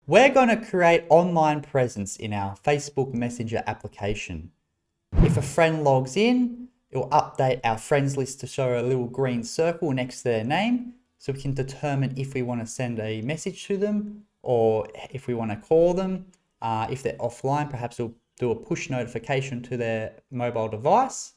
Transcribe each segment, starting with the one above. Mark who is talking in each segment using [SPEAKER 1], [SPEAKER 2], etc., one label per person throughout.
[SPEAKER 1] We're going to create online presence in our Facebook Messenger application. If a friend logs in, it will update our friends list to show a little green circle next to their name, so we can determine if we want to send a message to them or if we want to call them. If they're offline, perhaps we'll do a push notification to their mobile device.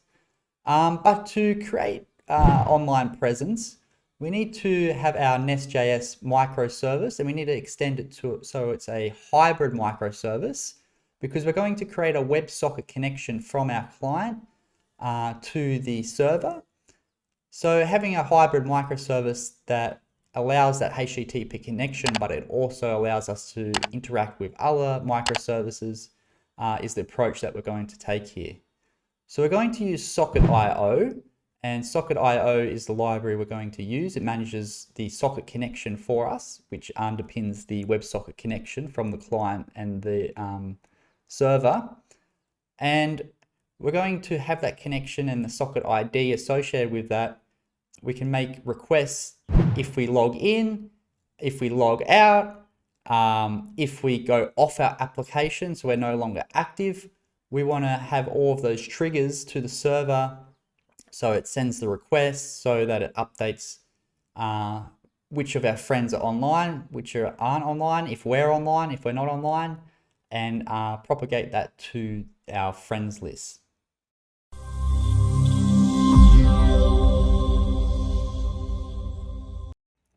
[SPEAKER 1] But to create online presence, we need to have our NestJS microservice, and we need to extend it to so it's a hybrid microservice, because we're going to create a WebSocket connection from our client to the server. So having a hybrid microservice that allows that HTTP connection, but it also allows us to interact with other microservices is the approach that we're going to take here. So we're going to use SocketIO, and SocketIO is the library we're going to use. It manages the socket connection for us, which underpins the WebSocket connection from the client and the server. And we're going to have that connection and the socket ID associated with that. We can make requests if we log in, if we log out, if we go off our application, so we're no longer active. We want to have all of those triggers to the server, so it sends the request so that it updates which of our friends are online, which aren't online, if we're online, if we're not online, and propagate that to our friends list.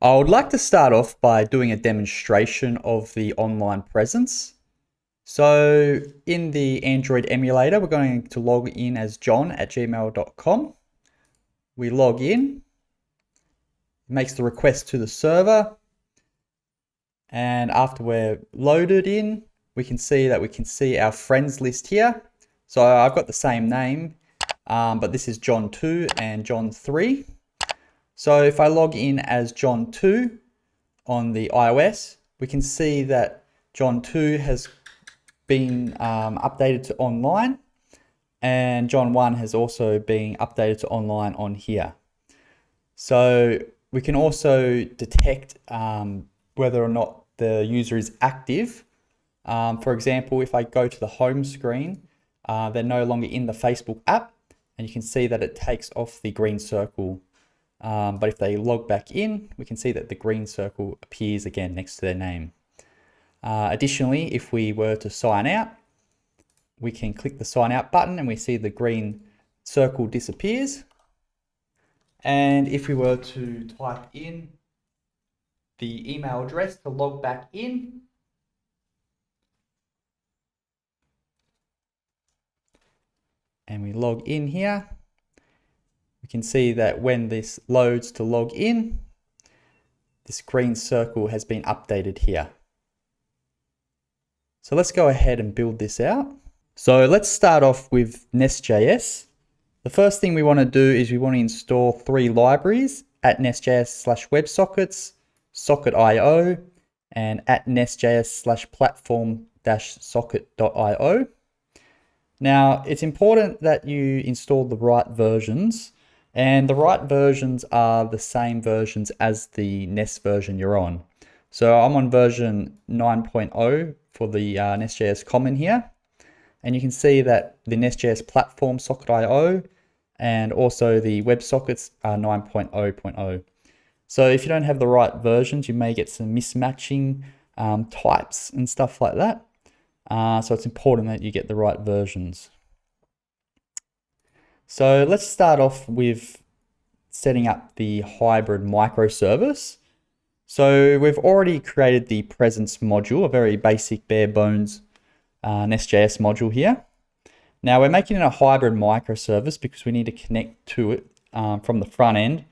[SPEAKER 1] I would like to start off by doing a demonstration of the online presence. So in the Android emulator, we're going to log in as john@gmail.com. We log in, it makes the request to the server, and after we're loaded in, we can see our friends list here. So I've got the same name, but this is John 2 and John 3. So if I log in as John 2 on the iOS, we can see that John 2 has been updated to online, and John 1 has also been updated to online on here. So we can also detect whether or not the user is active. For example, if I go to the home screen, they're no longer in the Facebook app, and you can see that it takes off the green circle. But if they log back in, we can see that the green circle appears again next to their name. Additionally, if we were to sign out, we can click the sign out button and we see the green circle disappears. And if we were to type in the email address to log back in, and we log in here, we can see that when this loads to log in, this green circle has been updated here. So let's go ahead and build this out. So let's start off with NestJS. The first thing we want to do is we want to install 3 libraries at NestJS/WebSockets, SocketIO, and at NestJS/platform-socket.io. Now, it's important that you install the right versions, and the right versions are the same versions as the Nest version you're on. So I'm on version 9.0 for the NestJS common here. And you can see that the NestJS platform SocketIO and also the WebSockets are 9.0.0. So if you don't have the right versions, you may get some mismatching types and stuff like that. So it's important that you get the right versions. So let's start off with setting up the hybrid microservice. So we've already created the presence module, a very basic bare bones NestJS module here. Now we're making it a hybrid microservice because we need to connect to it from the front end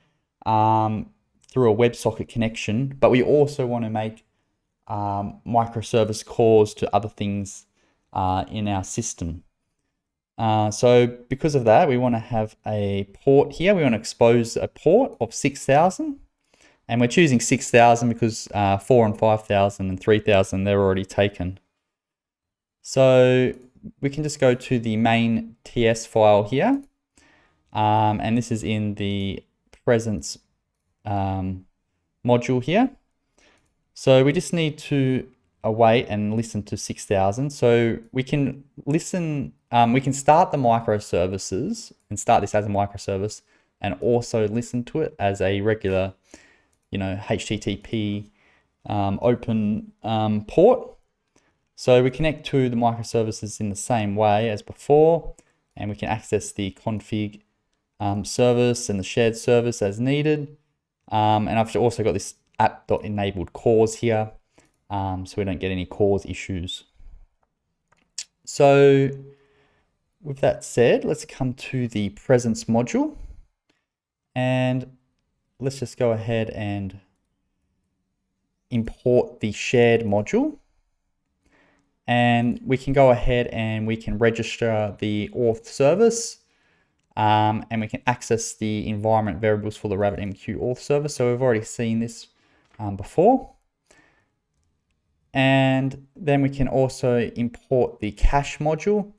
[SPEAKER 1] through a WebSocket connection, but we also want to make microservice calls to other things in our system. So because of that, we want to have a port here. We want to expose a port of 6,000. And we're choosing 6,000 because 4 and 5,000 and 3,000, they're already taken. So we can just go to the main TS file here. And this is in the presence module here. So we just need to await and listen to 6,000. So we can listen, we can start the microservices and start this as a microservice and also listen to it as a regular, HTTP open port. So we connect to the microservices in the same way as before, and we can access the config service and the shared service as needed. And I've also got this app.enabled cores here, so we don't get any cores issues. So with that said, let's come to the presence module, and let's just go ahead and import the shared module. And we can go ahead and we can register the auth service, and we can access the environment variables for the RabbitMQ auth service. So we've already seen this before. And then we can also import the cache module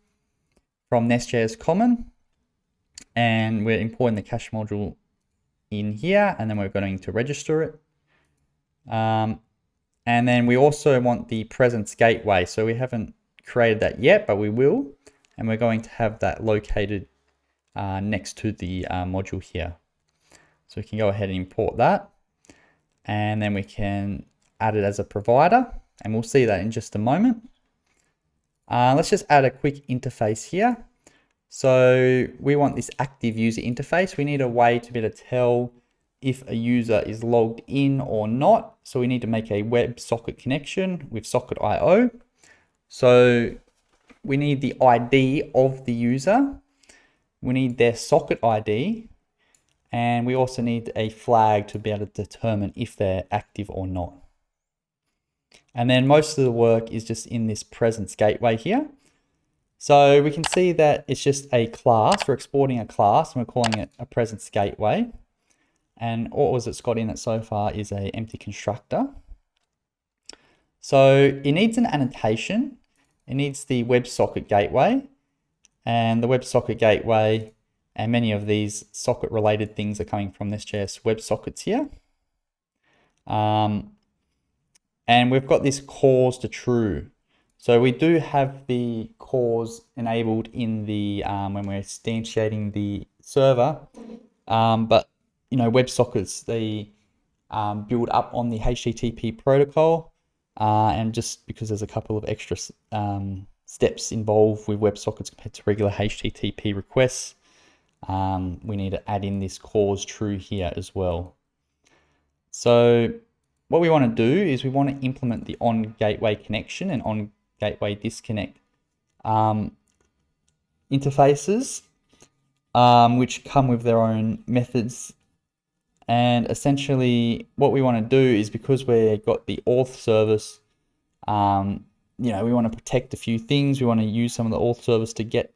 [SPEAKER 1] from NestJS Common. And we're importing the cache module in here, and then we're going to register it. And then we also want the presence gateway. So we haven't created that yet, but we will. And we're going to have that located next to the module here. So we can go ahead and import that. And then we can add it as a provider. And we'll see that in just a moment. Let's just add a quick interface here. So we want this active user interface. We need a way to be able to tell if a user is logged in or not. So we need to make a WebSocket connection with SocketIO. So we need the ID of the user. We need their socket ID. And we also need a flag to be able to determine if they're active or not. And then most of the work is just in this presence gateway here. So we can see that it's just a class. We're exporting a class and we're calling it a presence gateway. And all it's got in it so far is an empty constructor. So it needs an annotation. It needs the WebSocket gateway. And the WebSocket gateway and many of these socket related things are coming from NestJS WebSockets here. And we've got this cause to true. So we do have the cause enabled in the when we're instantiating the server, but WebSockets, they build up on the HTTP protocol, and just because there's a couple of extra steps involved with WebSockets compared to regular HTTP requests, we need to add in this cause true here as well. So what we want to do is we want to implement the on gateway connection and on gateway disconnect interfaces, which come with their own methods. And essentially what we want to do is, because we've got the auth service, we want to protect a few things. We want to use some of the auth service to get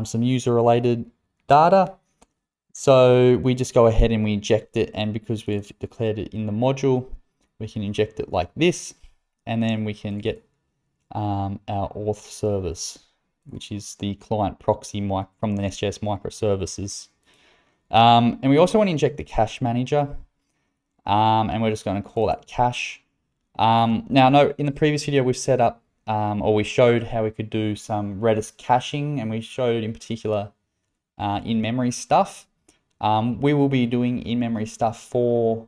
[SPEAKER 1] some user related data. So we just go ahead and we inject it. And because we've declared it in the module, we can inject it like this, and then we can get our auth service, which is the client proxy from the NestJS microservices. And we also want to inject the cache manager, and we're just going to call that cache. Now, no, in the previous video we've set up, or we showed how we could do some Redis caching, and we showed in particular in-memory stuff. We will be doing in-memory stuff for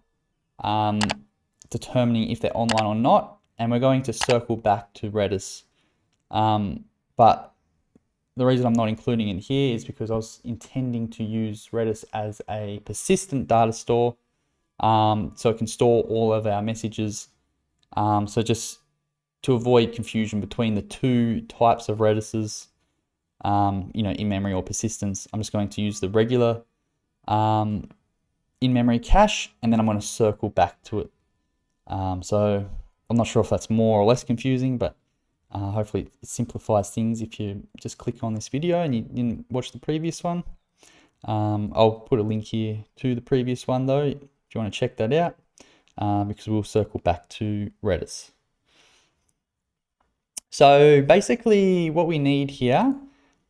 [SPEAKER 1] determining if they're online or not, and we're going to circle back to Redis. But the reason I'm not including it here is because I was intending to use Redis as a persistent data store, so it can store all of our messages. So just to avoid confusion between the two types of Redises, in-memory or persistence, I'm just going to use the regular in-memory cache, and then I'm going to circle back to it. So I'm not sure if that's more or less confusing, but hopefully it simplifies things if you just click on this video and you didn't watch the previous one. I'll put a link here to the previous one though, if you want to check that out, because we'll circle back to Redis. So basically what we need here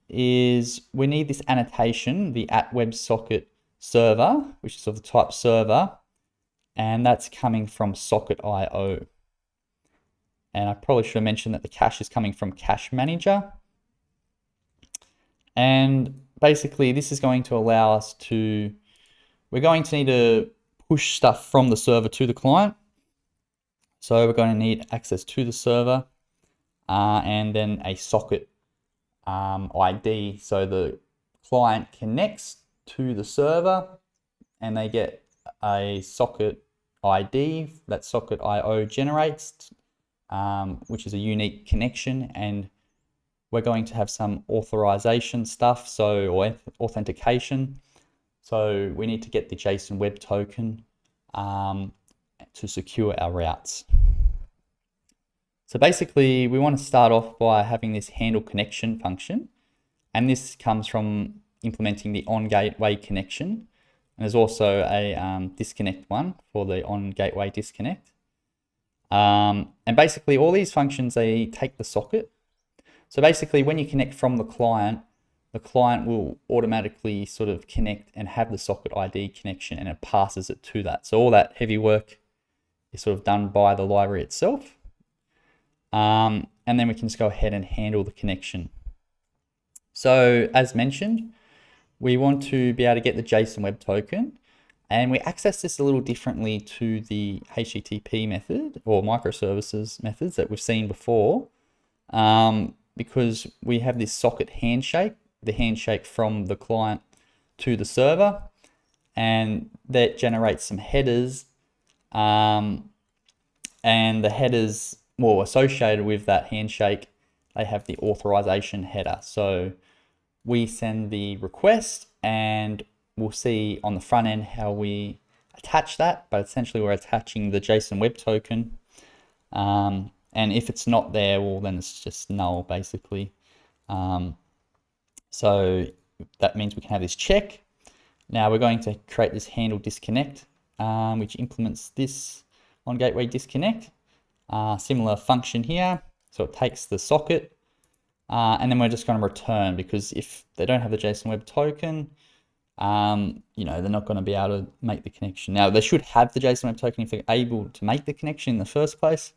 [SPEAKER 1] is we need this annotation, the @WebSocket server, which is of the type server, and that's coming from SocketIO. And I probably should have mentioned that the cache is coming from Cache Manager. And basically this is going to allow us to, we're going to need to push stuff from the server to the client. So we're going to need access to the server and then a socket ID. So the client connects to the server and they get a socket ID that SocketIO generates, which is a unique connection, and we're going to have some authorization stuff, or authentication. So we need to get the JSON Web Token to secure our routes. So basically we want to start off by having this handle connection function, and this comes from implementing the on-gateway connection. And there's also a disconnect one for the on-gateway disconnect. And basically all these functions, they take the socket. So basically when you connect from the client will automatically sort of connect and have the socket ID connection, and it passes it to that. So all that heavy work is sort of done by the library itself. And then we can just go ahead and handle the connection. So as mentioned, we want to be able to get the JSON Web Token, and we access this a little differently to the HTTP method or microservices methods that we've seen before, because we have this socket handshake, the handshake from the client to the server, and that generates some headers, and the headers, well, associated with that handshake, they have the authorization header. So we send the request and we'll see on the front end how we attach that, but essentially we're attaching the JSON Web Token. And if it's not there, well, then it's just null basically. So that means we can have this check. Now we're going to create this handle disconnect, which implements this on gateway disconnect. Similar function here. So it takes the socket, and then we're just going to return, because if they don't have the JSON Web Token, they're not going to be able to make the connection. Now they should have the JSON Web Token if they're able to make the connection in the first place,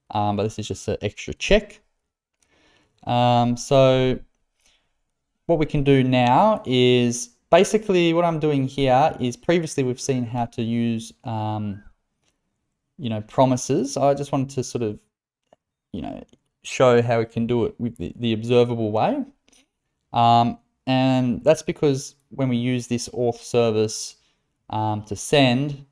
[SPEAKER 1] but this is just an extra check. So what we can do now is basically what I'm doing here is, previously we've seen how to use promises. I just wanted to sort of show how we can do it with the observable way. And that's because when we use this auth service to send,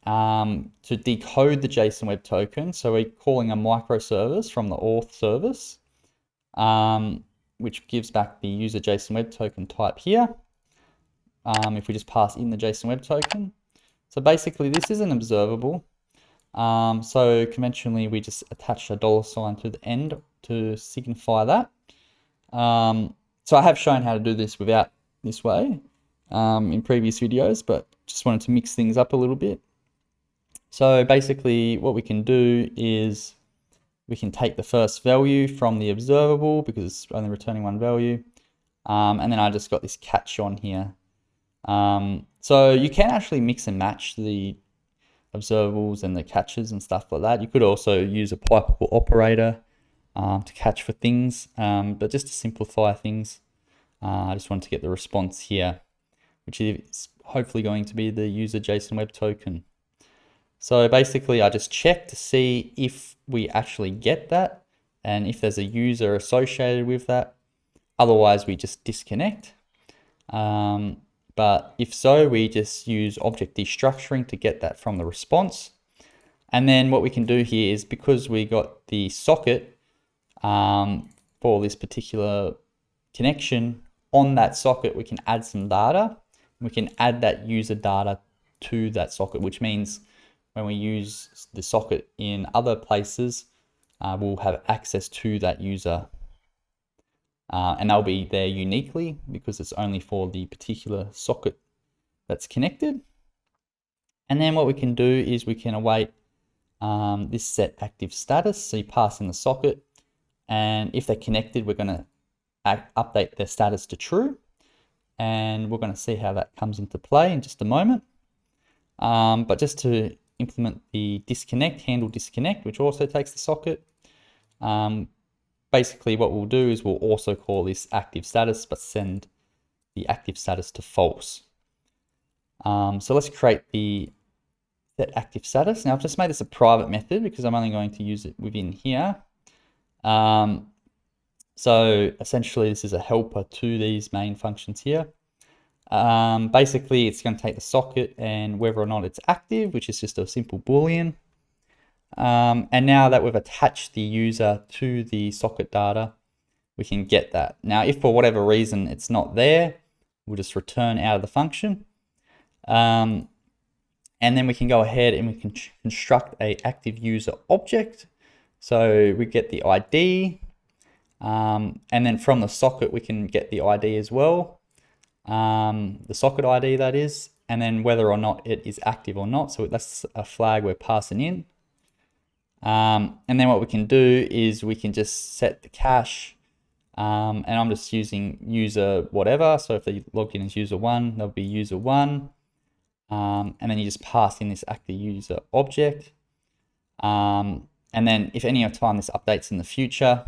[SPEAKER 1] to decode the JSON Web Token, so we're calling a microservice from the auth service, which gives back the user JSON Web Token type here, if we just pass in the JSON Web Token. So basically this is an observable. So conventionally we just attach a $sign to the end to signify that. So I have shown how to do this without this way in previous videos, but just wanted to mix things up a little bit. So basically what we can do is we can take the first value from the observable, because it's only returning one value, and then I just got this catch on here. So you can actually mix and match the observables and the catches and stuff like that. You could also use a pipeable operator to catch for things, but just to simplify things, I just wanted to get the response here, which is hopefully going to be the user JSON Web Token. So basically I just check to see if we actually get that and if there's a user associated with that. Otherwise we just disconnect. But if so, we just use object destructuring to get that from the response. And then what we can do here is, because we got the socket for this particular connection, on that socket we can add some data. We can add that user data to that socket, which means when we use the socket in other places, we'll have access to that user. And they'll be there uniquely because it's only for the particular socket that's connected. And then what we can do is we can await this set active status. So you pass in the socket, and if they're connected, we're going to update their status to true. And we're going to see how that comes into play in just a moment. But just to implement the disconnect, handle disconnect, which also takes the socket, Basically what we'll do is we'll also call this active status, but send the active status to false. So let's create the set active status. Now I've just made this a private method because I'm only going to use it within here. So essentially this is a helper to these main functions here. Basically it's going to take the socket and whether or not it's active, which is just a simple Boolean. And now that we've attached the user to the socket data, we can get that. Now, if for whatever reason it's not there, we'll just return out of the function. And then we can go ahead and we can construct a active user object. So we get the ID, and then from the socket we can get the ID as well, the socket ID that is, and then whether or not it is active or not. So that's a flag we're passing in. And then what we can do is we can just set the cache, and I'm just using user whatever. So if they logged in as user 1, there'll be user 1. And then you just pass in this active user object. And then if any time this updates in the future,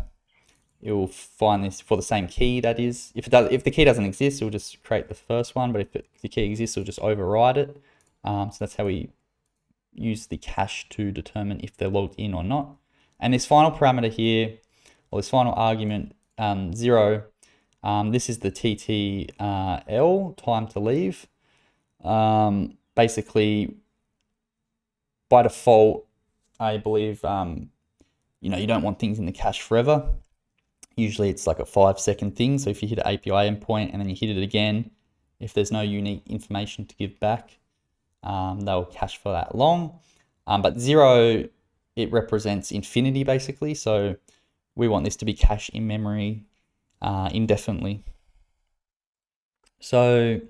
[SPEAKER 1] it will find this for the same key, that is. If the key doesn't exist, it'll just create the first one, but if the key exists, it'll just override it. So that's how we use the cache to determine if they're logged in or not. And this final parameter here, or this final argument, 0, this is the TTL, time to leave. Basically, by default, I believe, you don't want things in the cache forever. Usually it's like a 5-second thing. So if you hit an API endpoint and then you hit it again, if there's no unique information to give back, they'll cache for that long. But 0, it represents infinity basically. So we want this to be cached in memory indefinitely. So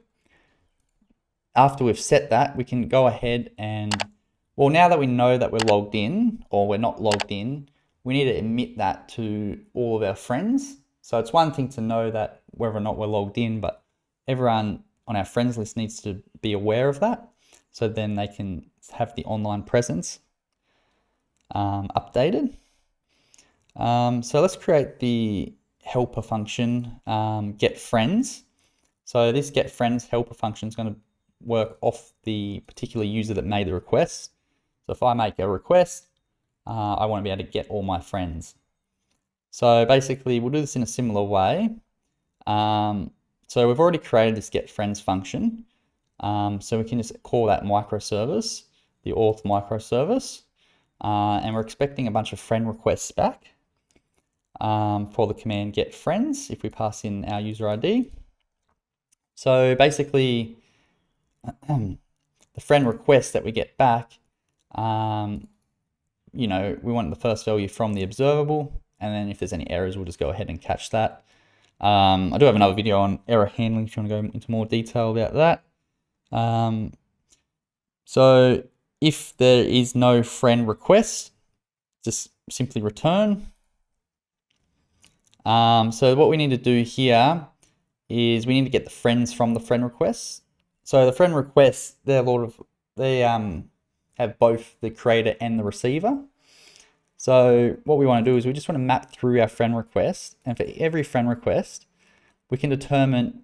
[SPEAKER 1] after we've set that, we can go ahead and, well, now that we know that we're logged in or we're not logged in, we need to emit that to all of our friends. So it's one thing to know that whether or not we're logged in, but everyone on our friends list needs to be aware of that. So then they can have the online presence updated. So let's create the helper function, get friends. So this get friends helper function is going to work off the particular user that made the request. So if I make a request, I want to be able to get all my friends. So basically we'll do this in a similar way. So we've already created this get friends function. So we can just call that microservice, the auth microservice. And we're expecting a bunch of friend requests back for the command get friends if we pass in our user ID. So basically, the friend request that we get back, we want the first value from the observable, and then if there's any errors, we'll just go ahead and catch that. I do have another video on error handling if you want to go into more detail about that. So if there is no friend request, just simply return. So what we need to do here is we need to get the friends from the friend requests. So the friend requests, they have both the creator and the receiver. So what we want to do is we just want to map through our friend requests, and for every friend request, we can determine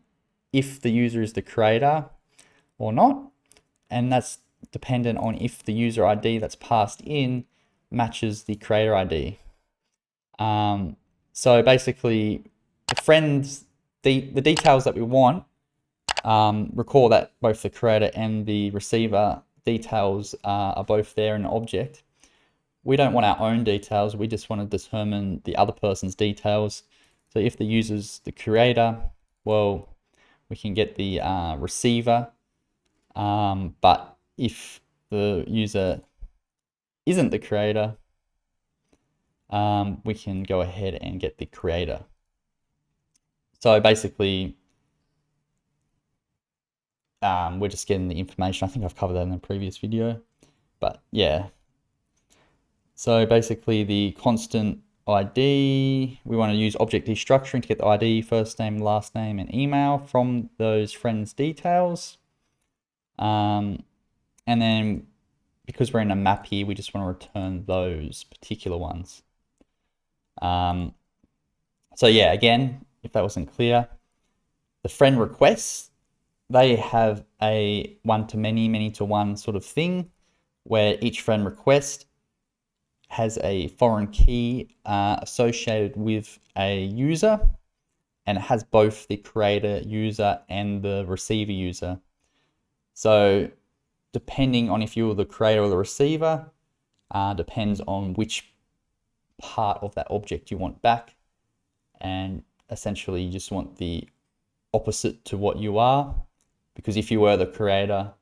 [SPEAKER 1] if the user is the creator or not, and that's dependent on if the user ID that's passed in matches the creator ID. So basically, the friends, the details that we want, recall that both the creator and the receiver details are both there in the object. We don't want our own details, we just want to determine the other person's details. So if the user's the creator, well, we can get the receiver, but if the user isn't the creator, we can go ahead and get the creator. So basically, we're just getting the information. I think I've covered that in the previous video, but yeah. So basically the constant ID, we want to use object destructuring to get the ID, first name, last name, and email from those friends' details. And then because we're in a map here, we just want to return those particular ones. So yeah, again, if that wasn't clear, the friend requests, they have a one-to-many, many-to-one sort of thing where each friend request has a foreign key associated with a user, and it has both the creator user and the receiver user. So depending on if you're the creator or the receiver, depends on which part of that object you want back. And essentially you just want the opposite to what you are, because if you were the creator,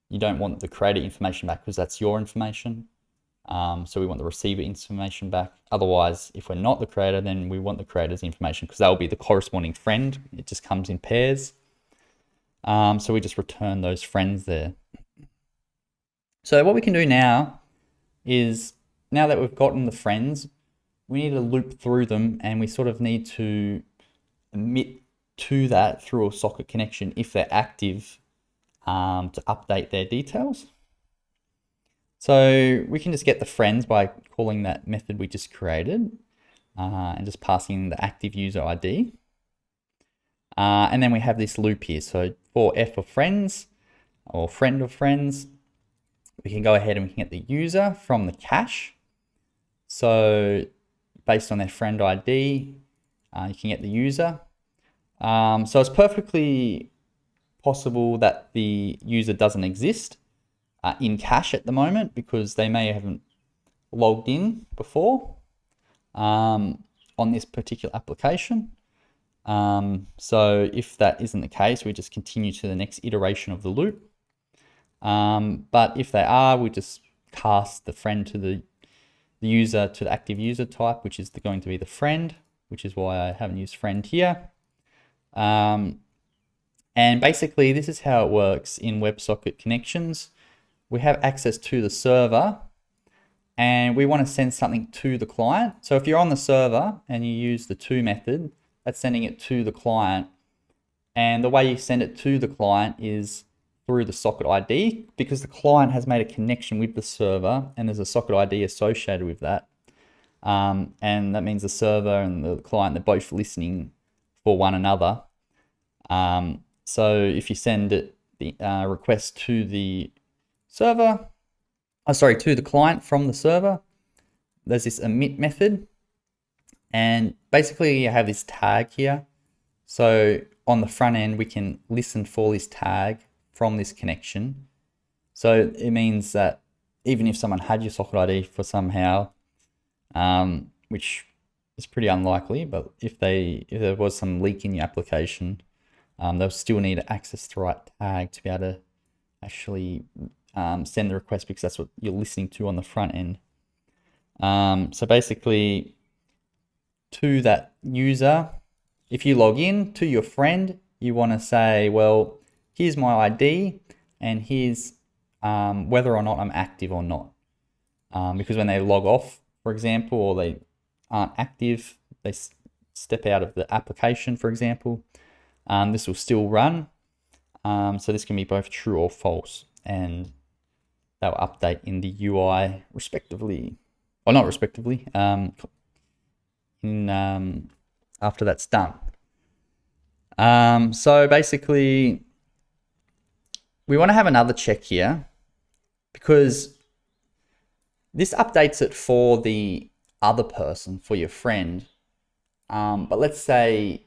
[SPEAKER 1] you don't want the creator information back because that's your information. So we want the receiver information back. Otherwise, if we're not the creator, then we want the creator's information because that will be the corresponding friend. It just comes in pairs. So we just return those friends there. So what we can do now is, now that we've gotten the friends, we need to loop through them, and we sort of need to emit to that through a socket connection if they're active to update their details. So we can just get the friends by calling that method we just created and just passing the active user ID. And then we have this loop here. So for f of friends or friend of friends, we can go ahead and we can get the user from the cache. So based on their friend ID, you can get the user. So it's perfectly possible that the user doesn't exist in cache at the moment because they may haven't logged in before on this particular application. So if that isn't the case, we just continue to the next iteration of the loop. But if they are, we just cast the friend to the user, to the active user type, which is going to be the friend, which is why I haven't used friend here. And basically this is how it works in WebSocket connections. We have access to the server and we want to send something to the client. So if you're on the server and you use the to method, that's sending it to the client. And the way you send it to the client is through the socket ID, because the client has made a connection with the server and there's a socket ID associated with that. And that means the server and the client, they're both listening for one another. So if you send it, the request to the server, to the client from the server, there's this emit method. And basically you have this tag here. So on the front end, we can listen for this tag from this connection. So it means that even if someone had your socket ID for somehow, which is pretty unlikely, but if there was some leak in your application, they'll still need to access the right tag to be able to actually send the request, because that's what you're listening to on the front end. So basically, to that user, if you log in to your friend, you want to say, well, here's my ID and here's whether or not I'm active or not. Because when they log off, for example, or they aren't active, they step out of the application, for example, this will still run. So this can be both true or false, and they'll update in the UI respectively, or not respectively, after that's done. So basically, we want to have another check here because this updates it for the other person, for your friend. But let's say,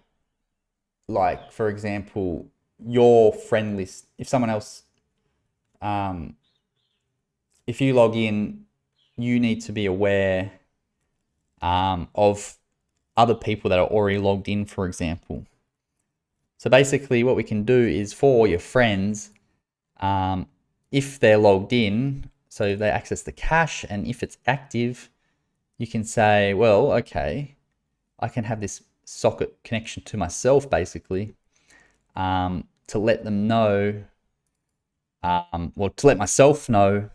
[SPEAKER 1] like, for example, your friend list, if someone else, if you log in, you need to be aware of other people that are already logged in, for example. So basically what we can do is for your friends, if they're logged in, so they access the cache, and if it's active, you can say, well, okay, I can have this socket connection to myself, basically, to let them know, well, to let myself know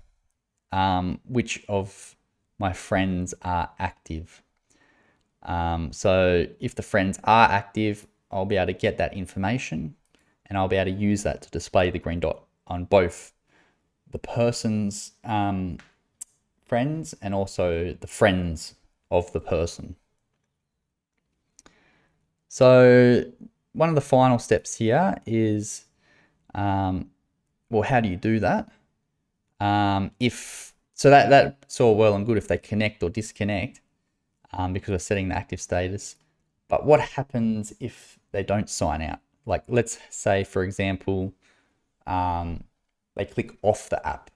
[SPEAKER 1] which of my friends are active. So if the friends are active, I'll be able to get that information and I'll be able to use that to display the green dot on both the person's friends and also the friends of the person. So one of the final steps here is, well, how do you do that? That's all well and good if they connect or disconnect, because we're setting the active status. But what happens if they don't sign out? Like, let's say, for example, they click off the app,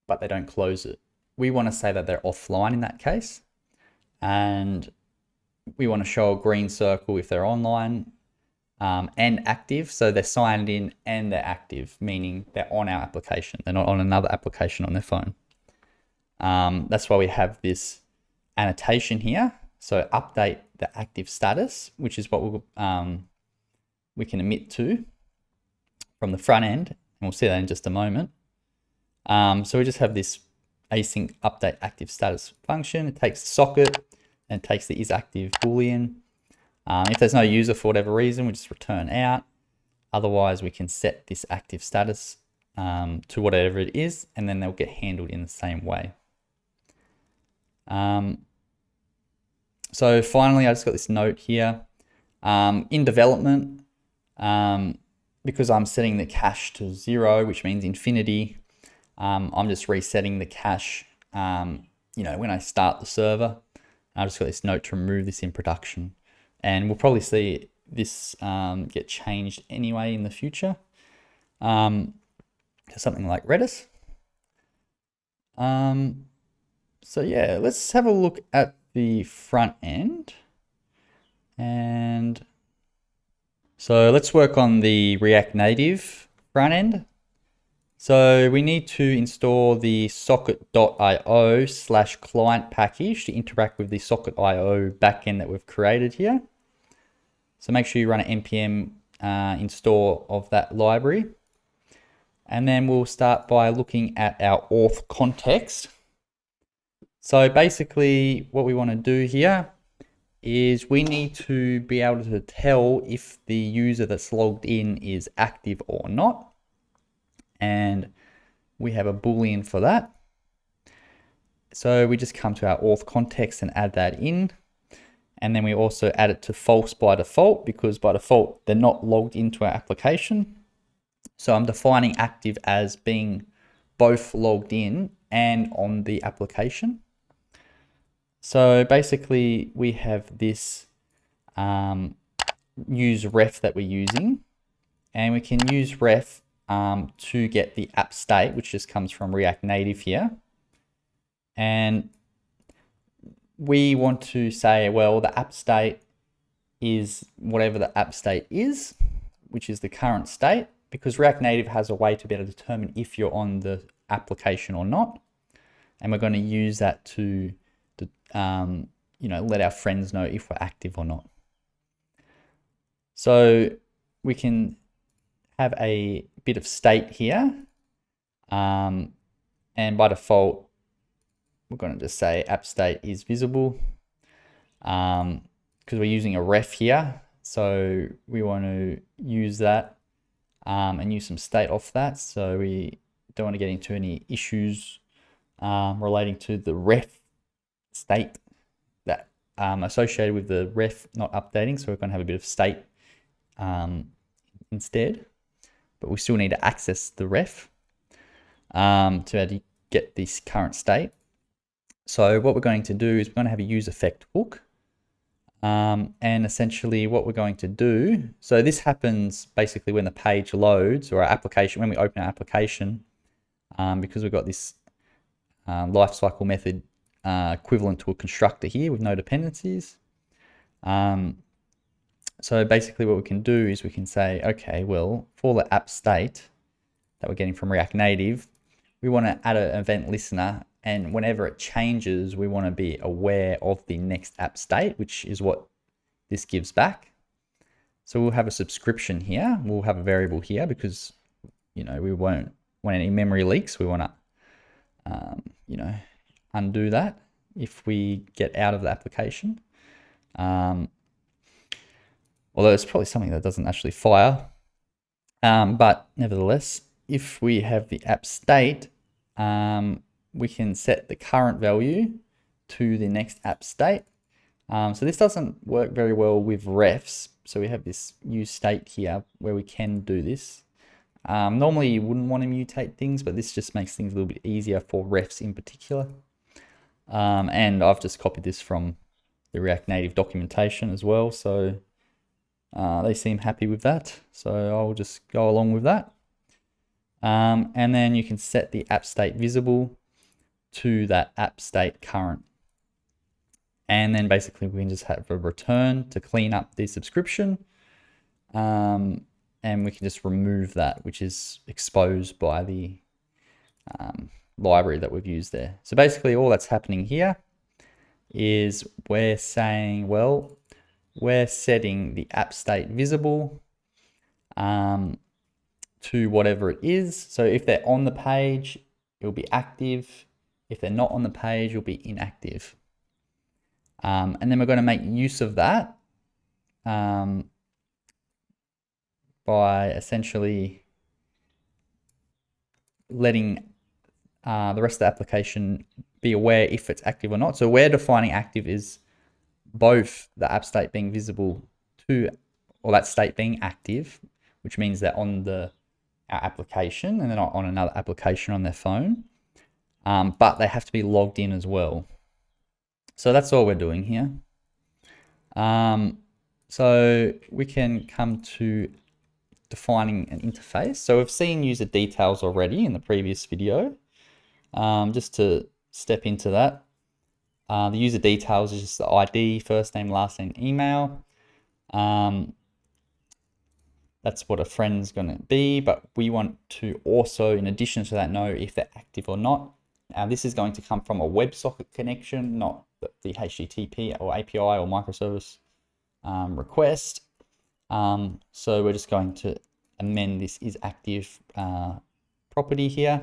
[SPEAKER 1] but they don't close it. We want to say that they're offline in that case. And we want to show a green circle if they're online and active. So they're signed in and they're active, meaning they're on our application. They're not on another application on their phone. That's why we have this annotation here. So update the active status, which is what we can emit to from the front end. And we'll see that in just a moment. So we just have this async update active status function. It takes the socket and takes the isActive boolean. If there's no user for whatever reason, we just return out. Otherwise, we can set this active status to whatever it is, and then they'll get handled in the same way. So finally, I just got this note here. In development, because I'm setting the cache to 0, which means infinity, I'm just resetting the cache, when I start the server. I just got this note to remove this in production. And we'll probably see this get changed anyway in the future to something like Redis. So yeah, let's have a look at the front end. And so let's work on the React Native front end. So we need to install the socket.io/client package to interact with the SocketIO backend that we've created here. So make sure you run an npm install of that library. And then we'll start by looking at our auth context. So basically what we want to do here is we need to be able to tell if the user that's logged in is active or not. And we have a boolean for that. So we just come to our auth context and add that in. And then we also add it to false by default, because by default, they're not logged into our application. So I'm defining active as being both logged in and on the application. So basically we have this use ref that we're using, and we can use ref to get the app state, which just comes from React Native here. And we want to say, well, the app state is whatever the app state is, which is the current state, because React Native has a way to be able to determine if you're on the application or not. And we're going to use that to let our friends know if we're active or not. So we can have a bit of state here. And by default, we're going to just say app state is visible because we're using a ref here. So we want to use that and use some state off that. So we don't want to get into any issues relating to the ref state that associated with the ref not updating. So we're going to have a bit of state instead, but we still need to access the ref to be able to get this current state. So what we're going to do is we're going to have a use effect hook. And essentially what we're going to do, so this happens basically when the page loads, or our application, when we open our application, because we've got this lifecycle method equivalent to a constructor here with no dependencies. So basically what we can do is we can say, okay, well, for the app state that we're getting from React Native, we want to add an event listener, and whenever it changes, we want to be aware of the next app state, which is what this gives back. So we'll have a subscription here. We'll have a variable here because, we won't want any memory leaks. We want to, undo that if we get out of the application. Although it's probably something that doesn't actually fire. But nevertheless, if we have the app state, we can set the current value to the next app state. So this doesn't work very well with refs. So we have this use state here where we can do this. Normally you wouldn't want to mutate things, but this just makes things a little bit easier for refs in particular. And I've just copied this from the React Native documentation as well. So they seem happy with that. So I'll just go along with that. And then you can set the app state visible to that app state current. And then basically we can just have a return to clean up the subscription. And we can just remove that, which is exposed by the library that we've used there. So basically all that's happening here is we're saying, well, we're setting the app state visible to whatever it is. So if they're on the page, it'll be active. If they're not on the page, it'll be inactive. And then we're going to make use of that by essentially letting the rest of the application be aware if it's active or not. So we're defining active is both the app state being visible to, or that state being active, which means they're on our application and they're not on another application on their phone, but they have to be logged in as well. So that's all we're doing here. So we can come to defining an interface. So we've seen user details already in the previous video. Just to step into that, the user details is just the ID, first name, last name, email. That's what a friend's going to be, but we want to also, in addition to that, know if they're active or not. Now this is going to come from a WebSocket connection, not the HTTP or API or microservice request. So we're just going to amend this is active property here.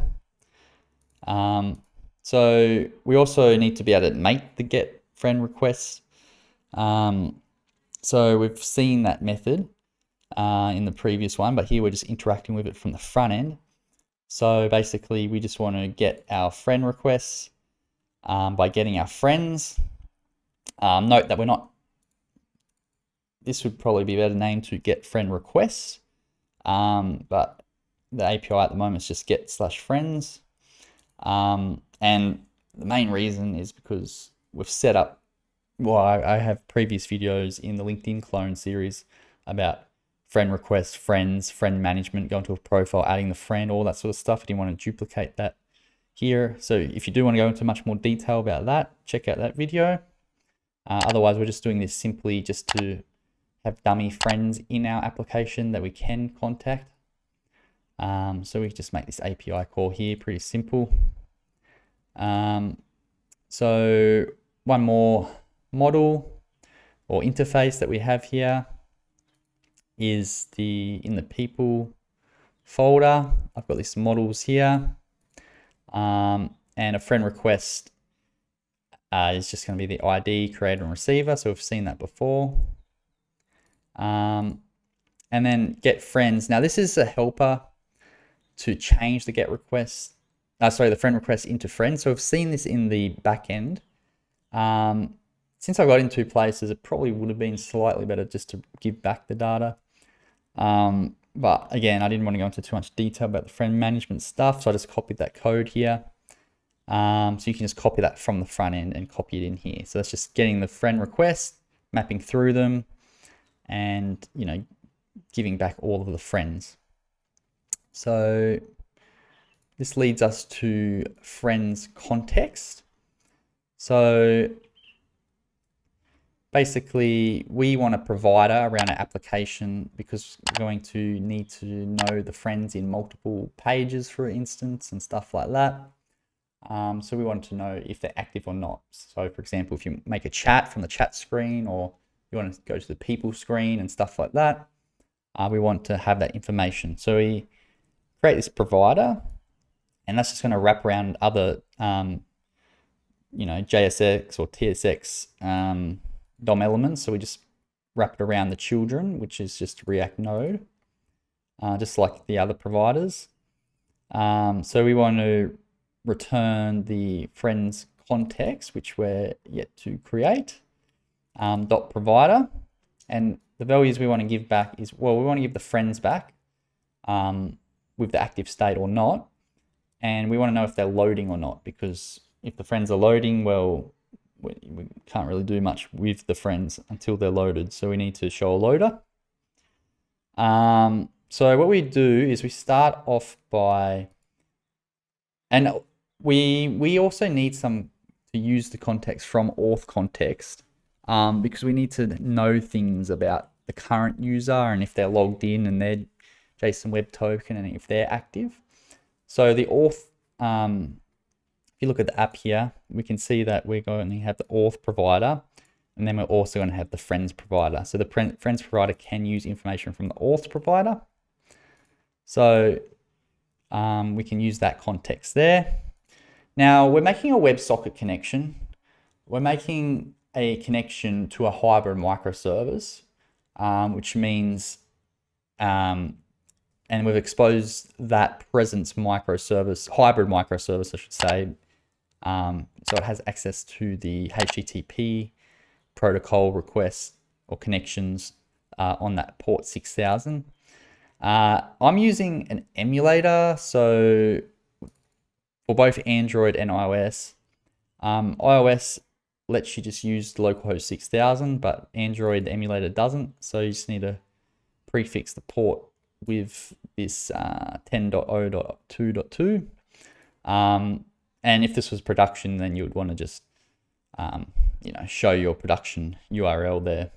[SPEAKER 1] So we also need to be able to make the get friend request. So we've seen that method in the previous one, but here we're just interacting with it from the front end. So basically we just want to get our friend requests by getting our friends. Note that we're not, this would probably be a better name to get friend requests, but the API at the moment is just get/friends. And the main reason is because we've set up, well, I have previous videos in the LinkedIn clone series about friend requests, friends, friend management, going to a profile, adding the friend, all that sort of stuff. I didn't want to duplicate that here. So if you do want to go into much more detail about that, check out that video. Otherwise, we're just doing this simply just to have dummy friends in our application that we can contact. So we just make this API call here, pretty simple. So one more model or interface that we have here is in the people folder. I've got this models here, and a friend request is just going to be the ID, creator, and receiver. So we've seen that before. And then get friends. Now this is a helper to change the get request, the friend request into friends. So I've seen this in the back end. Since I got in two places, it probably would have been slightly better just to give back the data. But again, I didn't want to go into too much detail about the friend management stuff, so I just copied that code here. So you can just copy that from the front end and copy it in here. So that's just getting the friend request, mapping through them, and giving back all of the friends. So this leads us to friends context. So basically we want a provider around our application because we're going to need to know the friends in multiple pages, for instance, and stuff like that. So we want to know if they're active or not. So for example, if you make a chat from the chat screen, or you want to go to the people screen and stuff like that, we want to have that information. So we create this provider, and that's just going to wrap around other, JSX or TSX DOM elements. So we just wrap it around the children, which is just React Node, just like the other providers. So we want to return the friends context, which we're yet to create. dot provider, and the values we want to give back is, well, we want to give the friends back with the active state or not, and we want to know if they're loading or not, because if the friends are loading, well, we can't really do much with the friends until they're loaded, so we need to show a loader. So what we do is we start off by, and we also need to use the context from auth context, because we need to know things about the current user and if they're logged in and their JSON Web Token and if they're active. So the auth, if you look at the app here, we can see that we're going to have the auth provider, and then we're also going to have the friends provider. So the friends provider can use information from the auth provider. So we can use that context there. Now we're making a WebSocket connection. We're making a connection to a hybrid microservice, which means, and we've exposed that presence microservice, hybrid microservice, I should say. So it has access to the HTTP protocol requests or connections on that port 6000. I'm using an emulator, so for both Android and iOS. iOS lets you just use localhost 6000, but Android, the emulator doesn't. So you just need to prefix the port with this 10.0.2.2. And if this was production, then you would want to just show your production URL there.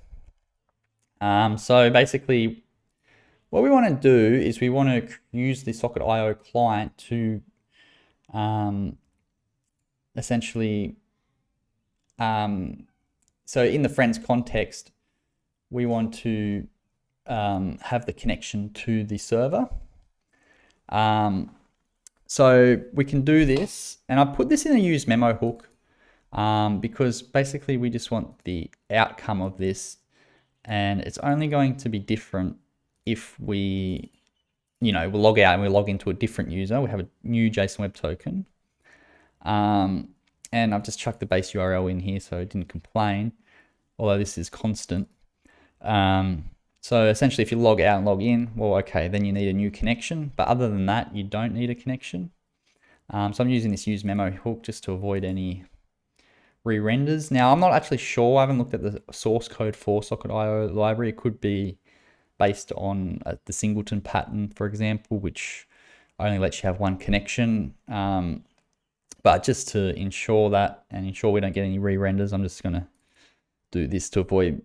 [SPEAKER 1] So basically, what we want to do is we want to use the SocketIO client to essentially, so in the friends context, we want to have the connection to the server. So we can do this, and I put this in a use memo hook because basically we just want the outcome of this, and it's only going to be different if we, we'll log out and we log into a different user. We have a new JSON Web Token. And I've just chucked the base URL in here, so it didn't complain, although this is constant. So essentially, if you log out and log in, well, okay, then you need a new connection. But other than that, you don't need a connection. So I'm using this use memo hook just to avoid any re-renders. Now, I'm not actually sure. I haven't looked at the source code for SocketIO library. It could be based on the singleton pattern, for example, which only lets you have one connection. But just to ensure that and ensure we don't get any re-renders, I'm just going to do this to avoid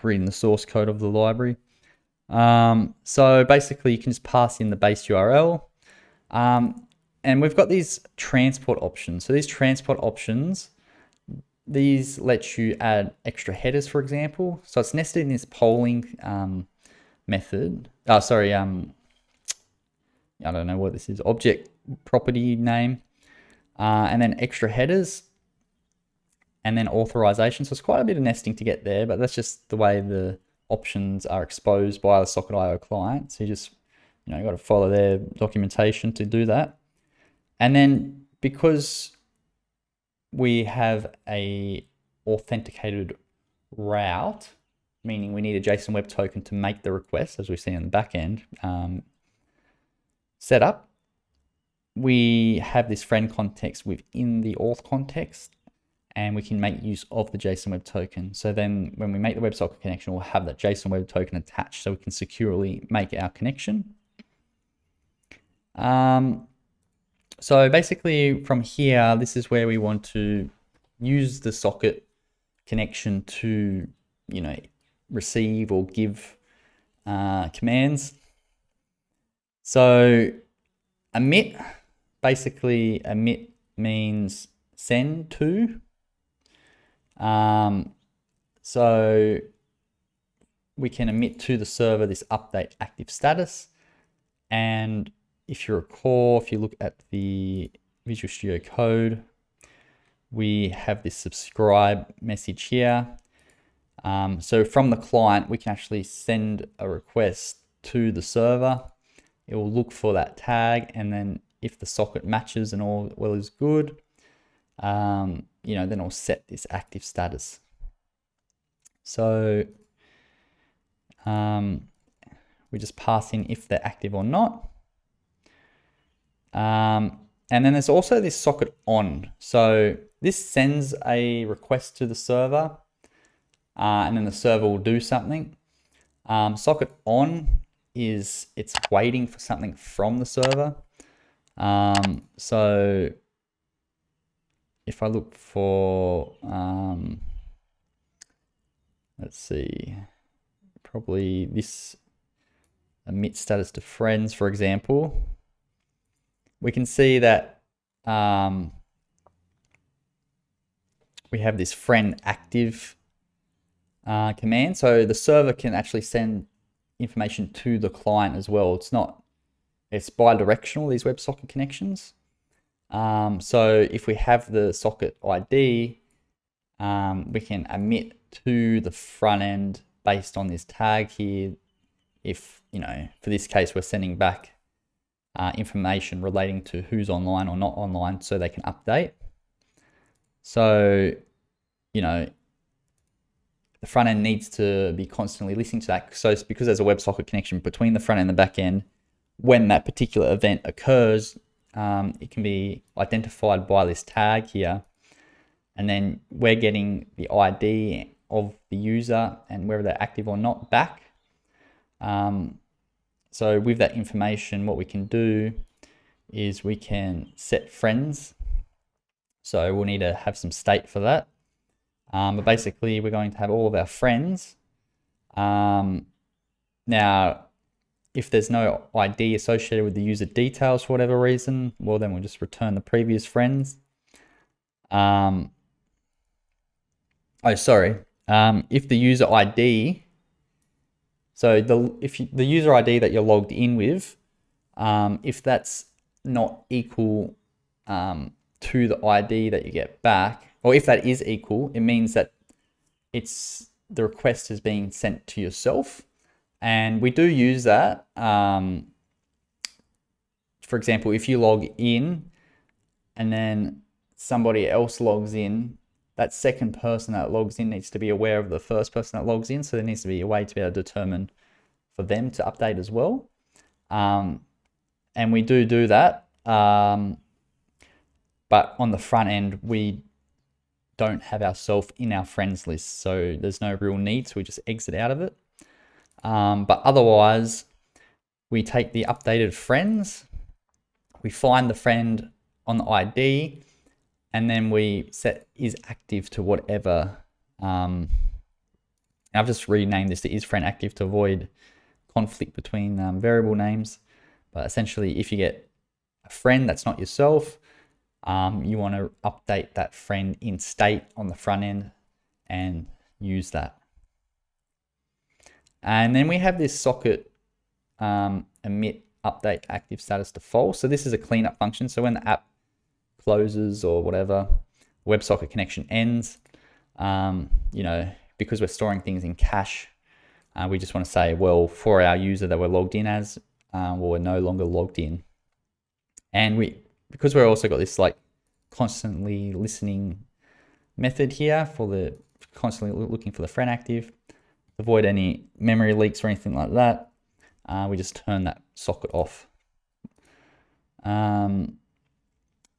[SPEAKER 1] reading the source code of the library. So basically, you can just pass in the base URL. And we've got these transport options. So these transport options, these let you add extra headers, for example. So it's nested in this polling method. I don't know what this is, object property name. And then extra headers, and then authorization. So it's quite a bit of nesting to get there, but that's just the way the options are exposed by the SocketIO client. So you just, you got to follow their documentation to do that. And then because we have a authenticated route, meaning we need a JSON Web Token to make the request, as we see in the back end setup, we have this friend context within the auth context, and we can make use of the JSON Web Token. So then when we make the WebSocket connection, we'll have that JSON Web Token attached so we can securely make our connection. So basically from here, this is where we want to use the socket connection to, receive or give commands. So emit, basically emit means send to. So we can emit to the server this update active status. And if you recall, if you look at the Visual Studio Code, we have this subscribe message here. So from the client, we can actually send a request to the server. It will look for that tag, and then if the socket matches and all well is good, then it'll set this active status. So we just pass in if they're active or not. And then there's also this socket on. So this sends a request to the server, and then the server will do something. Socket on is it's waiting for something from the server. So if I look for, let's see, probably this emit status to friends, for example, we can see that we have this friend active command. So the server can actually send information to the client as well. It's bi-directional, these WebSocket connections. So if we have the socket ID, we can emit to the front end based on this tag here. If, for this case, we're sending back information relating to who's online or not online so they can update. So, the front end needs to be constantly listening to that. So it's because there's a WebSocket connection between the front end and the back end, when that particular event occurs, it can be identified by this tag here. And then we're getting the ID of the user and whether they're active or not back. So with that information, what we can do is we can set friends. So we'll need to have some state for that. But basically, we're going to have all of our friends. Now, if there's no ID associated with the user details for whatever reason, well, then we'll just return the previous friends. If the user ID, the user ID that you're logged in with, if that's not equal to the ID that you get back, or if that is equal, it means that the request is being sent to yourself. And we do use that. For example, if you log in and then somebody else logs in, that second person that logs in needs to be aware of the first person that logs in. So there needs to be a way to be able to determine for them to update as well. And we do that. But on the front end, we don't have ourselves in our friends list. So there's no real need. So we just exit out of it. But otherwise, we take the updated friends, we find the friend on the ID, and then we set is active to whatever. I've just renamed this to is friend active to avoid conflict between variable names. But essentially, if you get a friend that's not yourself, you want to update that friend in state on the front end and use that. And then we have this socket emit update active status to false. So this is a cleanup function. So when the app closes or whatever, WebSocket connection ends, because we're storing things in cache, we just want to say, well, for our user that we're logged in as, we're no longer logged in. And because we're also got this like constantly listening method here for the constantly looking for the friend active, avoid any memory leaks or anything like that, we just turn that socket off.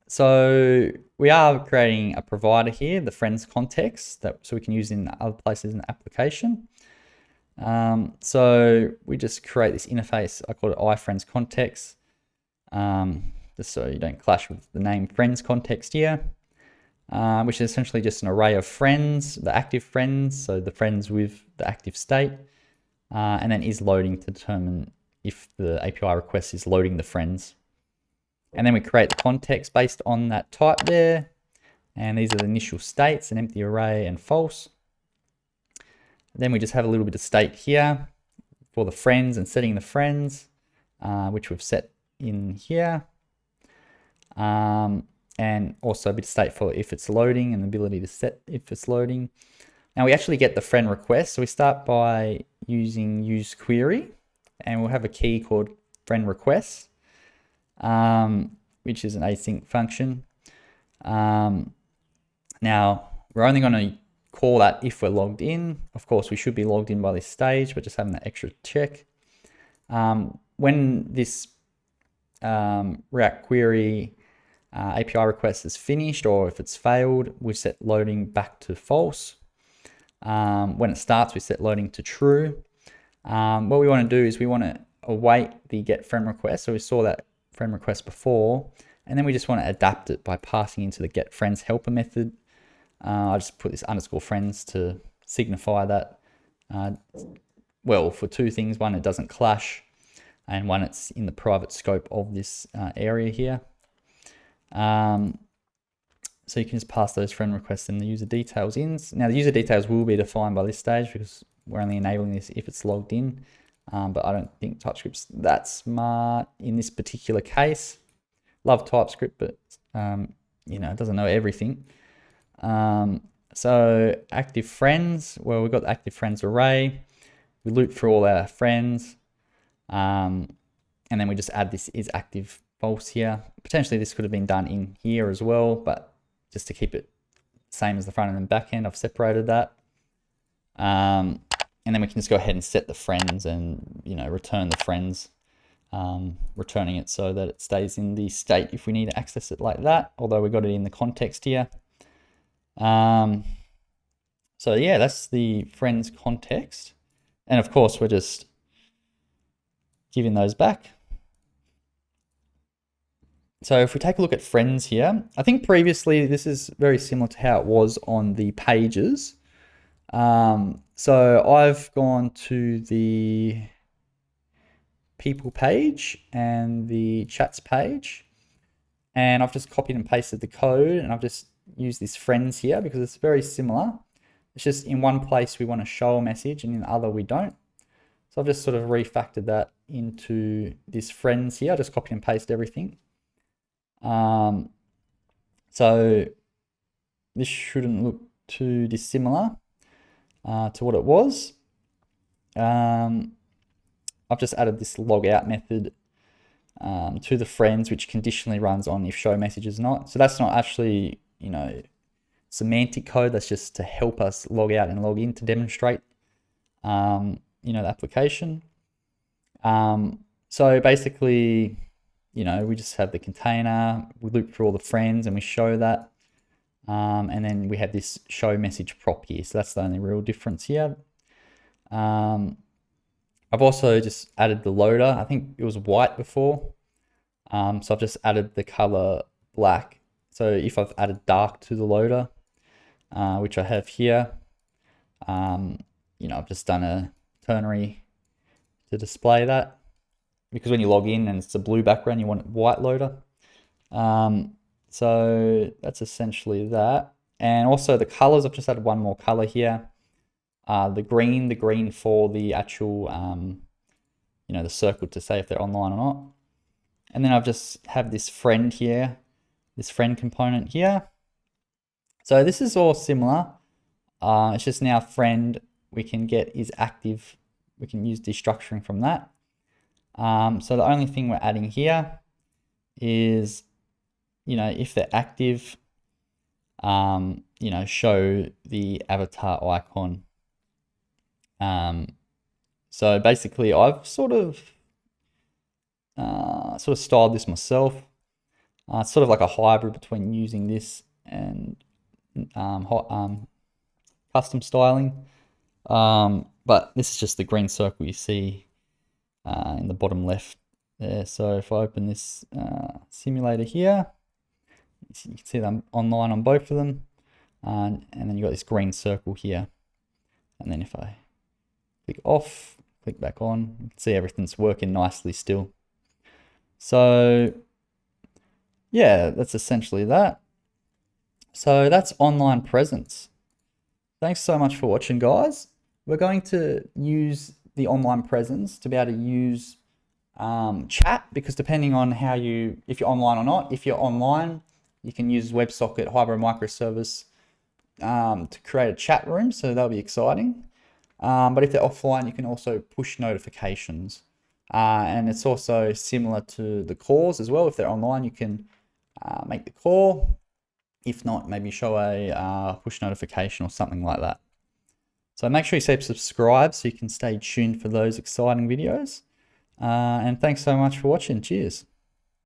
[SPEAKER 1] So we are creating a provider here, the friends context, so we can use in other places in the application. So we just create this interface. I call it iFriends context, just so you don't clash with the name friends context here, which is essentially just an array of friends, the active friends, so the friends with the active state, and then is loading to determine if the API request is loading the friends. And then we create the context based on that type there. And these are the initial states, an empty array and false. Then we just have a little bit of state here for the friends and setting the friends, which we've set in here. And also a bit of state for if it's loading and the ability to set if it's loading. Now we actually get the friend request. So we start by using use query, and we'll have a key called friend request, which is an async function. Now we're only going to call that if we're logged in. Of course, we should be logged in by this stage, but just having that extra check. When this React query API request is finished, or if it's failed, we set loading back to false. When it starts, we set loading to true. What we want to do is we want to await the get friend request. So we saw that friend request before, and then we just want to adapt it by passing into the get friends helper method. I just put this underscore friends to signify that, well, for two things. One, it doesn't clash, and one, it's in the private scope of this area here. So you can just pass those friend requests and the user details in. Now the user details will be defined by this stage because we're only enabling this if it's logged in. But I don't think TypeScript's that smart in this particular case. Love TypeScript, but you know, it doesn't know everything. So active friends, well, we've got the active friends array. We loop through all our friends, and then we just add this is active false here. Potentially this could have been done in here as well, but just to keep it same as the front end and back end, I've separated that. And then we can just go ahead and set the friends and, you know, return the friends, returning it so that it stays in the state if we need to access it like that, although we got it in the context here. So yeah, that's the friends context. And of course, we're just giving those back. So if we take a look at friends here, I think previously this is very similar to how it was on the pages. So I've gone to the people page and the chats page, and I've just copied and pasted the code, and I've just used this friends here because it's very similar. It's just in one place we want to show a message and in the other we don't. So I've just sort of refactored that into this friends here. I just copy and paste everything. So this shouldn't look too dissimilar to what it was. I've just added this logout method to the friends, which conditionally runs on if show message is not. So that's not actually, you know, semantic code. That's just to help us log out and log in to demonstrate, you know, the application. So basically, you know, we just have the container, we loop through all the friends and we show that. And then we have this show message prop here. So that's the only real difference here. I've also just added the loader. I think it was white before. So I've just added the color black. So if I've added dark to the loader, which I have here, you know, I've just done a ternary to display that, because when you log in and it's a blue background, you want white loader. So that's essentially that. And also the colors, I've just added one more color here. The green for the actual, you know, the circle to say if they're online or not. And then I've just have this friend here, this friend component here. So this is all similar. It's just now friend, we can get is active. We can use destructuring from that. So the only thing we're adding here is, you know, if they're active, you know, show the avatar icon. So basically I've sort of styled this myself. It's sort of like a hybrid between using this and custom styling. But this is just the green circle you see in the bottom left there. So if I open this simulator here, you can see them online on both of them. And then you've got this green circle here. And then if I click off, click back on, you can see everything's working nicely still. So yeah, that's essentially that. So that's online presence. Thanks so much for watching, guys. We're going to use the online presence to be able to use chat, because depending on how if you're online or not, if you're online, you can use WebSocket hybrid microservice to create a chat room. So that'll be exciting. But if they're offline, you can also push notifications. And it's also similar to the calls as well. If they're online, you can make the call, If not, maybe show a push notification or something like that. So make sure you subscribe so you can stay tuned for those exciting videos. And thanks so much for watching. Cheers.